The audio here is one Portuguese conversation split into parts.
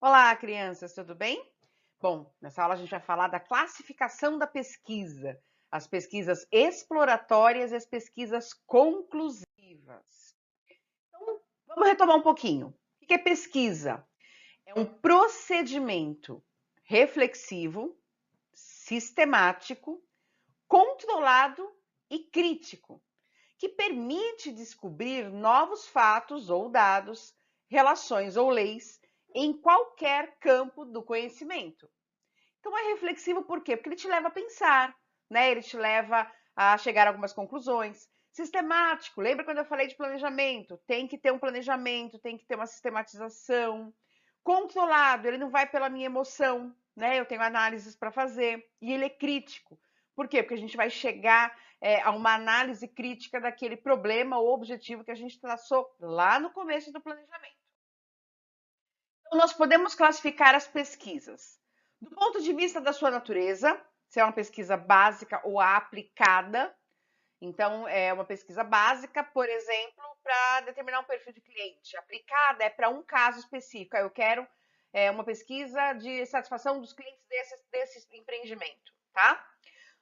Olá, crianças, tudo bem? Bom, nessa aula a gente vai falar da classificação da pesquisa, as pesquisas exploratórias e as pesquisas conclusivas. Então, vamos retomar um pouquinho. O que é pesquisa? É um procedimento reflexivo, sistemático, controlado e crítico, que permite descobrir novos fatos ou dados, relações ou leis em qualquer campo do conhecimento. Então é reflexivo por quê? Porque ele te leva a pensar, né? Ele te leva a chegar a algumas conclusões. Sistemático, lembra quando eu falei de planejamento? Tem que ter um planejamento, tem que ter uma sistematização. Controlado, ele não vai pela minha emoção, né? Eu tenho análises para fazer. E ele é crítico. Por quê? Porque a gente vai chegar a uma análise crítica daquele problema ou objetivo que a gente traçou lá no começo do planejamento. Então, nós podemos classificar as pesquisas do ponto de vista da sua natureza, se é uma pesquisa básica ou aplicada. Então, é uma pesquisa básica, por exemplo, para determinar um perfil de cliente. Aplicada é para um caso específico. Eu quero uma pesquisa de satisfação dos clientes desse empreendimento, tá?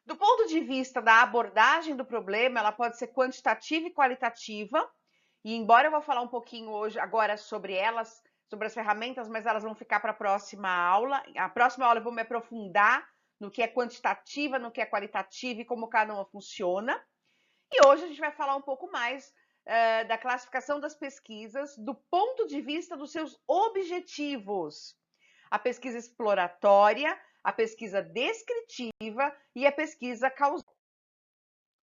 Do ponto de vista da abordagem do problema, ela pode ser quantitativa e qualitativa. E embora eu vou falar um pouquinho hoje agora sobre elas, sobre as ferramentas, mas elas vão ficar para a próxima aula. A próxima aula eu vou me aprofundar no que é quantitativa, no que é qualitativa e como cada uma funciona. E hoje a gente vai falar um pouco mais da classificação das pesquisas do ponto de vista dos seus objetivos. A pesquisa exploratória, a pesquisa descritiva e a pesquisa causal.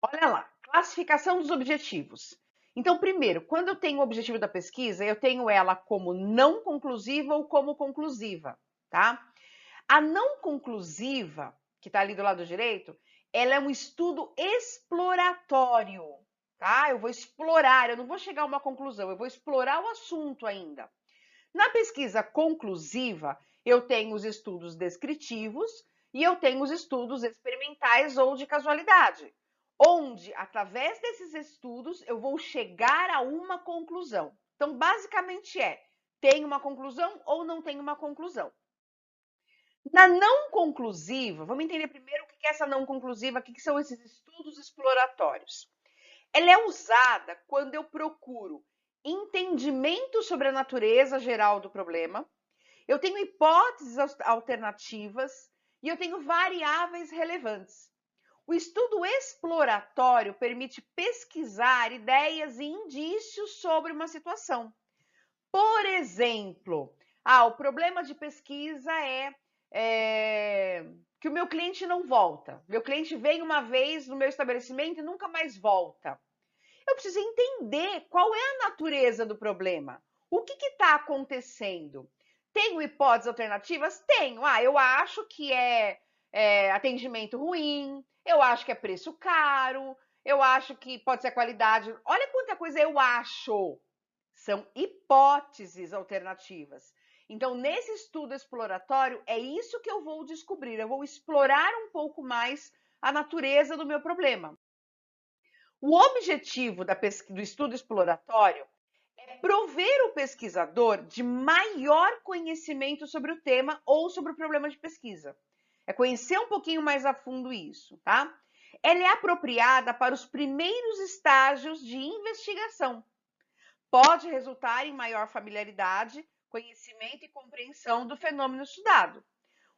Olha lá, classificação dos objetivos. Então, primeiro, quando eu tenho o objetivo da pesquisa, eu tenho ela como não conclusiva ou como conclusiva, tá? A não conclusiva, que está ali do lado direito, ela é um estudo exploratório, tá? Eu vou explorar, eu não vou chegar a uma conclusão, eu vou explorar o assunto ainda. Na pesquisa conclusiva, eu tenho os estudos descritivos e eu tenho os estudos experimentais ou de casualidade, onde, através desses estudos, eu vou chegar a uma conclusão. Então, basicamente tem uma conclusão ou não tem uma conclusão. Na não conclusiva, vamos entender primeiro o que é essa não conclusiva, o que são esses estudos exploratórios. Ela é usada quando eu procuro entendimento sobre a natureza geral do problema, eu tenho hipóteses alternativas e eu tenho variáveis relevantes. O estudo exploratório permite pesquisar ideias e indícios sobre uma situação. Por exemplo, o problema de pesquisa é que o meu cliente não volta. Meu cliente vem uma vez no meu estabelecimento e nunca mais volta. Eu preciso entender qual é a natureza do problema. O que está acontecendo? Tenho hipóteses alternativas? Tenho. Eu acho que é atendimento ruim, eu acho que é preço caro, eu acho que pode ser qualidade. Olha quanta coisa eu acho. São hipóteses alternativas. Então, nesse estudo exploratório, é isso que eu vou descobrir. Eu vou explorar um pouco mais a natureza do meu problema. O objetivo do estudo exploratório é prover o pesquisador de maior conhecimento sobre o tema ou sobre o problema de pesquisa. É conhecer um pouquinho mais a fundo isso, tá? Ela é apropriada para os primeiros estágios de investigação. Pode resultar em maior familiaridade, conhecimento e compreensão do fenômeno estudado.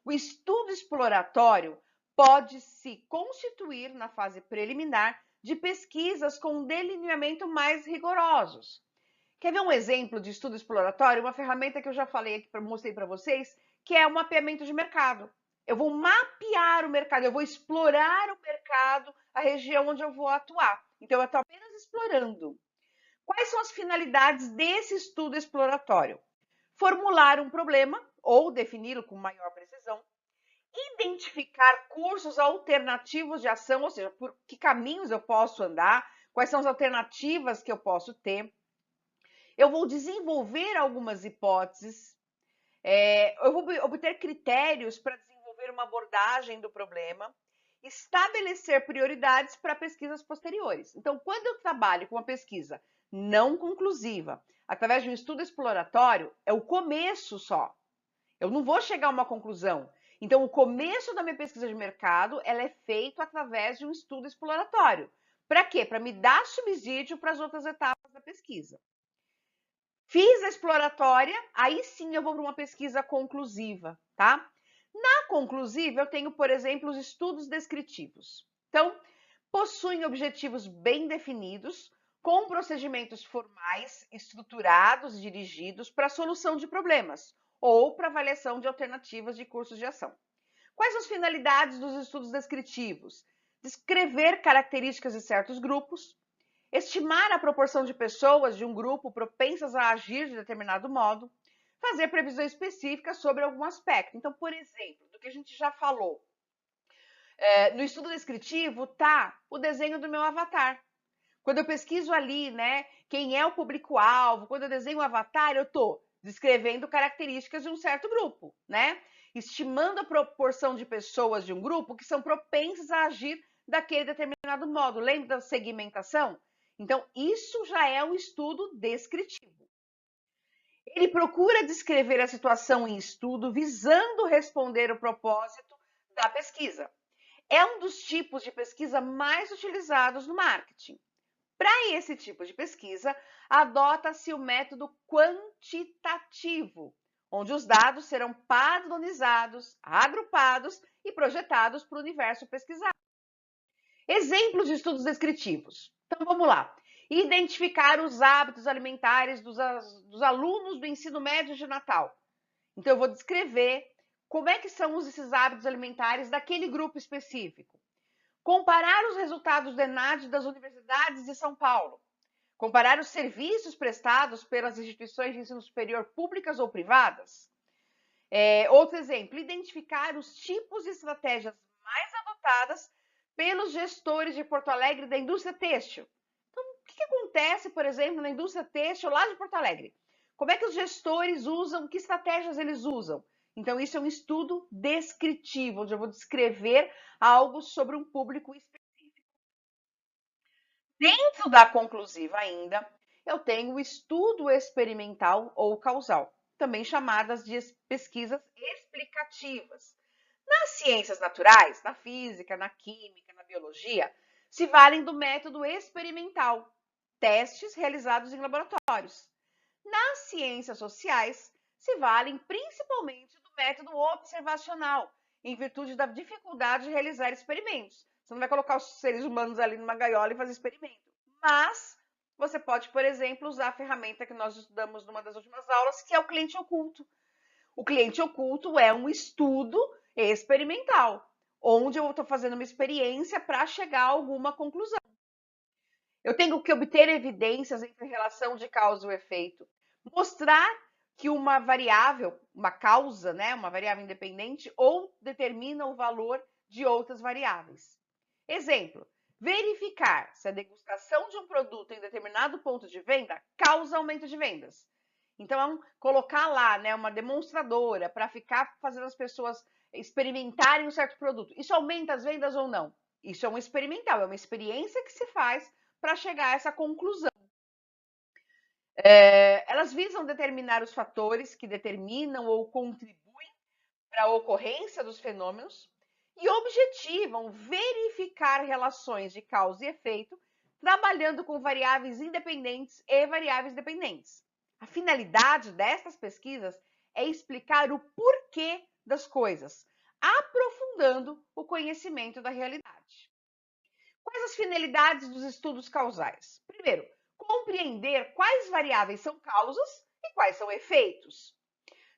O estudo exploratório pode se constituir na fase preliminar de pesquisas com delineamento mais rigorosos. Quer ver um exemplo de estudo exploratório? Uma ferramenta que eu já falei aqui, mostrei para vocês, que é o mapeamento de mercado. Eu vou mapear o mercado, eu vou explorar o mercado, a região onde eu vou atuar. Então, eu estou apenas explorando. Quais são as finalidades desse estudo exploratório? Formular um problema ou defini-lo com maior precisão, identificar cursos alternativos de ação, ou seja, por que caminhos eu posso andar, quais são as alternativas que eu posso ter. Eu vou desenvolver algumas hipóteses, eu vou obter critérios para desenvolver uma abordagem do problema, estabelecer prioridades para pesquisas posteriores. Então, quando eu trabalho com uma pesquisa não conclusiva, através de um estudo exploratório, é o começo só. Eu não vou chegar a uma conclusão. Então, o começo da minha pesquisa de mercado, ela é feito através de um estudo exploratório. Para quê? Para me dar subsídio para as outras etapas da pesquisa. Fiz a exploratória, aí sim eu vou para uma pesquisa conclusiva, tá? Na conclusiva, eu tenho, por exemplo, os estudos descritivos. Então, possuem objetivos bem definidos, com procedimentos formais, estruturados e dirigidos para a solução de problemas ou para avaliação de alternativas de cursos de ação. Quais são as finalidades dos estudos descritivos? Descrever características de certos grupos, estimar a proporção de pessoas de um grupo propensas a agir de determinado modo, fazer previsões específicas sobre algum aspecto. Então, por exemplo, do que a gente já falou, no estudo descritivo tá o desenho do meu avatar. Quando eu pesquiso ali, né, quem é o público-alvo, quando eu desenho o avatar, eu estou descrevendo características de um certo grupo, né? Estimando a proporção de pessoas de um grupo que são propensas a agir daquele determinado modo. Lembra da segmentação? Então, isso já é um estudo descritivo. Ele procura descrever a situação em estudo visando responder o propósito da pesquisa. É um dos tipos de pesquisa mais utilizados no marketing. Para esse tipo de pesquisa, adota-se o método quantitativo, onde os dados serão padronizados, agrupados e projetados para o universo pesquisado. Exemplos de estudos descritivos. Então vamos lá. Identificar os hábitos alimentares dos alunos do ensino médio de Natal. Então eu vou descrever como é que são esses hábitos alimentares daquele grupo específico. Comparar os resultados do ENAD das universidades de São Paulo. Comparar os serviços prestados pelas instituições de ensino superior públicas ou privadas. Outro exemplo, identificar os tipos de estratégias mais adotadas pelos gestores de Porto Alegre da indústria têxtil. Então, o que acontece, por exemplo, na indústria têxtil lá de Porto Alegre? Como é que os gestores usam, que estratégias eles usam? Então, isso é um estudo descritivo, onde eu vou descrever algo sobre um público específico. Dentro da conclusiva ainda, eu tenho o estudo experimental ou causal, também chamadas de pesquisas explicativas. Nas ciências naturais, na física, na química, na biologia, se valem do método experimental, testes realizados em laboratórios. Nas ciências sociais, se valem principalmente do método observacional, em virtude da dificuldade de realizar experimentos. Você não vai colocar os seres humanos ali numa gaiola e fazer experimento. Mas você pode, por exemplo, usar a ferramenta que nós estudamos numa das últimas aulas, que é o cliente oculto. O cliente oculto é um estudo experimental, onde eu estou fazendo uma experiência para chegar a alguma conclusão. Eu tenho que obter evidências entre relação de causa e efeito, mostrar que uma variável, uma causa, né, uma variável independente, ou determina o valor de outras variáveis. Exemplo, verificar se a degustação de um produto em determinado ponto de venda causa aumento de vendas. Então, colocar lá, né, uma demonstradora para ficar fazendo as pessoas experimentarem um certo produto. Isso aumenta as vendas ou não? Isso é um experimental, é uma experiência que se faz para chegar a essa conclusão. Elas visam determinar os fatores que determinam ou contribuem para a ocorrência dos fenômenos e objetivam verificar relações de causa e efeito, trabalhando com variáveis independentes e variáveis dependentes. A finalidade destas pesquisas é explicar o porquê das coisas, aprofundando o conhecimento da realidade. Quais as finalidades dos estudos causais? Primeiro, compreender quais variáveis são causas e quais são efeitos.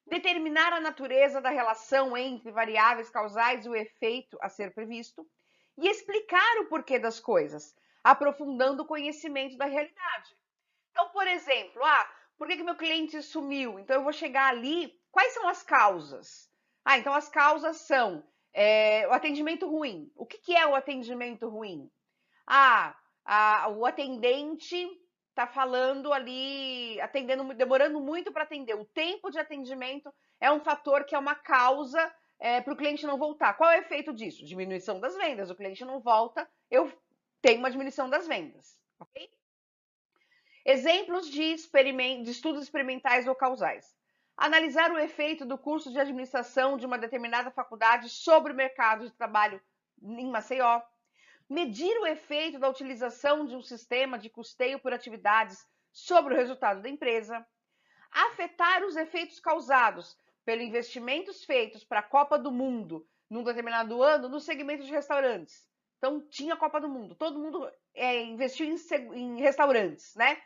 Determinar a natureza da relação entre variáveis causais e o efeito a ser previsto. E explicar o porquê das coisas, aprofundando o conhecimento da realidade. Então, por exemplo, por que meu cliente sumiu? Então, eu vou chegar ali, quais são as causas? Então as causas são o atendimento ruim. O que é o atendimento ruim? O atendente está falando ali, atendendo, demorando muito para atender. O tempo de atendimento é um fator que é uma causa para o cliente não voltar. Qual é o efeito disso? Diminuição das vendas. O cliente não volta, eu tenho uma diminuição das vendas. Ok? Exemplos de estudos experimentais ou causais. Analisar o efeito do curso de administração de uma determinada faculdade sobre o mercado de trabalho em Maceió. Medir o efeito da utilização de um sistema de custeio por atividades sobre o resultado da empresa. Afetar os efeitos causados pelos investimentos feitos para a Copa do Mundo num determinado ano no segmento de restaurantes. Então, tinha Copa do Mundo, todo mundo investiu em restaurantes, né?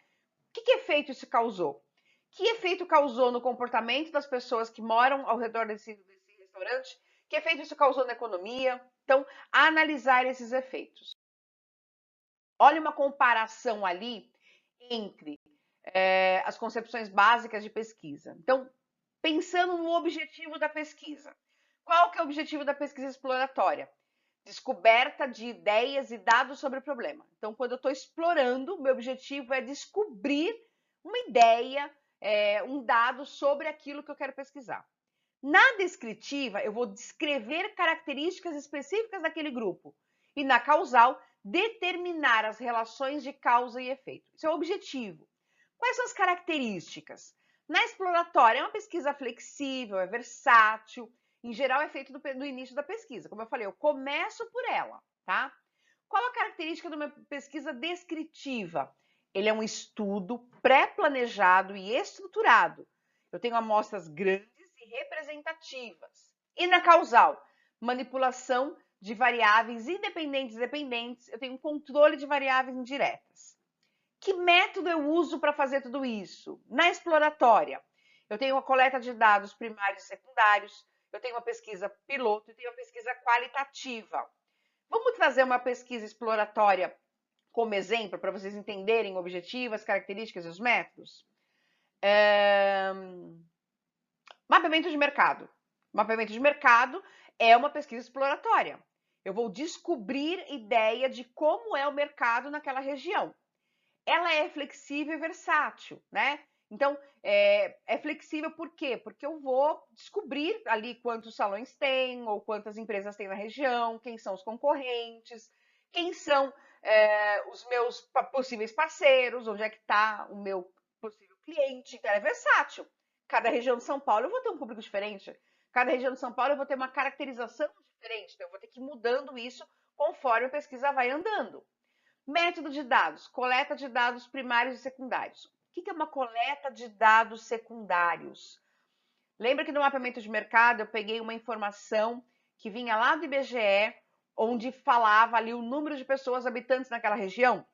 Que efeito isso causou? Que efeito causou no comportamento das pessoas que moram ao redor desse restaurante? Que efeito isso causou na economia? Então, analisar esses efeitos. Olha uma comparação ali entre as concepções básicas de pesquisa. Então, pensando no objetivo da pesquisa. Qual que é o objetivo da pesquisa exploratória? Descoberta de ideias e dados sobre o problema. Então, quando eu estou explorando, meu objetivo é descobrir uma ideia, um dado sobre aquilo que eu quero pesquisar. Na descritiva, eu vou descrever características específicas daquele grupo. E na causal, determinar as relações de causa e efeito. Isso é o objetivo. Quais são as características? Na exploratória, é uma pesquisa flexível, é versátil, em geral é feito no início da pesquisa. Como eu falei, eu começo por ela, tá? Qual a característica de uma pesquisa descritiva? Ele é um estudo pré-planejado e estruturado. Eu tenho amostras grandes e representativas. E na causal? Manipulação de variáveis independentes e dependentes. Eu tenho um controle de variáveis indiretas. Que método eu uso para fazer tudo isso? Na exploratória, eu tenho uma coleta de dados primários e secundários, eu tenho uma pesquisa piloto e tenho uma pesquisa qualitativa. Vamos trazer uma pesquisa exploratória como exemplo para vocês entenderem o objetivo, as características e os métodos? Mapeamento de mercado. Mapeamento de mercado é uma pesquisa exploratória. Eu vou descobrir ideia de como é o mercado naquela região. Ela é flexível e versátil, né? Então, é flexível por quê? Porque eu vou descobrir ali quantos salões tem, ou quantas empresas tem na região, quem são os concorrentes, quem são os meus possíveis parceiros, onde é que está o meu possível cliente. Então, é versátil. Cada região de São Paulo eu vou ter um público diferente. Cada região de São Paulo eu vou ter uma caracterização diferente. Então, eu vou ter que ir mudando isso conforme a pesquisa vai andando. Método de dados, coleta de dados primários e secundários. O que é uma coleta de dados secundários? Lembra que no mapeamento de mercado eu peguei uma informação que vinha lá do IBGE, onde falava ali o número de pessoas habitantes naquela região?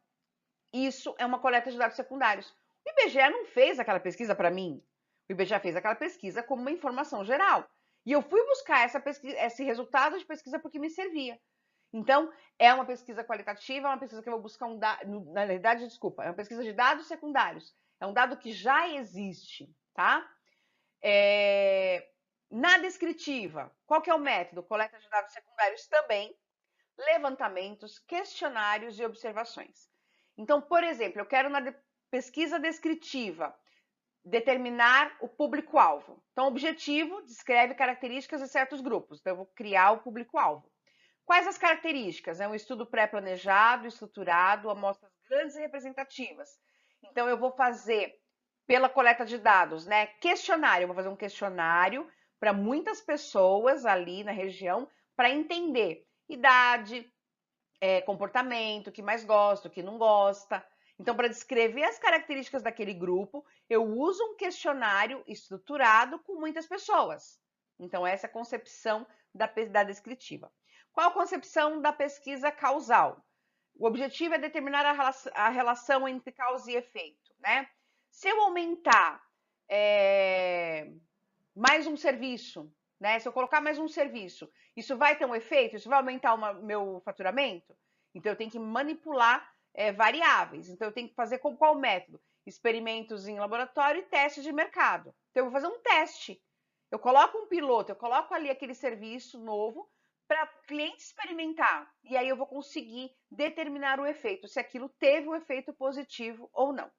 Isso é uma coleta de dados secundários. O IBGE não fez aquela pesquisa para mim. O IBGE fez aquela pesquisa como uma informação geral. E eu fui buscar esse resultado de pesquisa porque me servia. Então, é uma pesquisa qualitativa, é uma pesquisa que eu vou buscar um dado, na verdade, desculpa, é uma pesquisa de dados secundários. É um dado que já existe, tá? Na descritiva, qual que é o método? Coleta de dados secundários também, levantamentos, questionários e observações. Então, por exemplo, eu quero na pesquisa descritiva determinar o público-alvo. Então, o objetivo descreve características de certos grupos. Então, eu vou criar o público-alvo. Quais as características? É um estudo pré-planejado, estruturado, amostras grandes e representativas. Então, eu vou fazer, pela coleta de dados, né, questionário. Eu vou fazer um questionário para muitas pessoas ali na região para entender idade, comportamento, o que mais gosta, o que não gosta. Então, para descrever as características daquele grupo, eu uso um questionário estruturado com muitas pessoas. Então, essa é a concepção da descritiva. Qual a concepção da pesquisa causal? O objetivo é determinar a relação entre causa e efeito, né? Se eu aumentar mais um serviço, né? Se eu colocar mais um serviço, isso vai ter um efeito? Isso vai aumentar o meu faturamento? Então, eu tenho que manipular variáveis. Então, eu tenho que fazer com qual método? Experimentos em laboratório e testes de mercado. Então, eu vou fazer um teste. Eu coloco um piloto, eu coloco ali aquele serviço novo para o cliente experimentar. E aí eu vou conseguir determinar o efeito, se aquilo teve um efeito positivo ou não.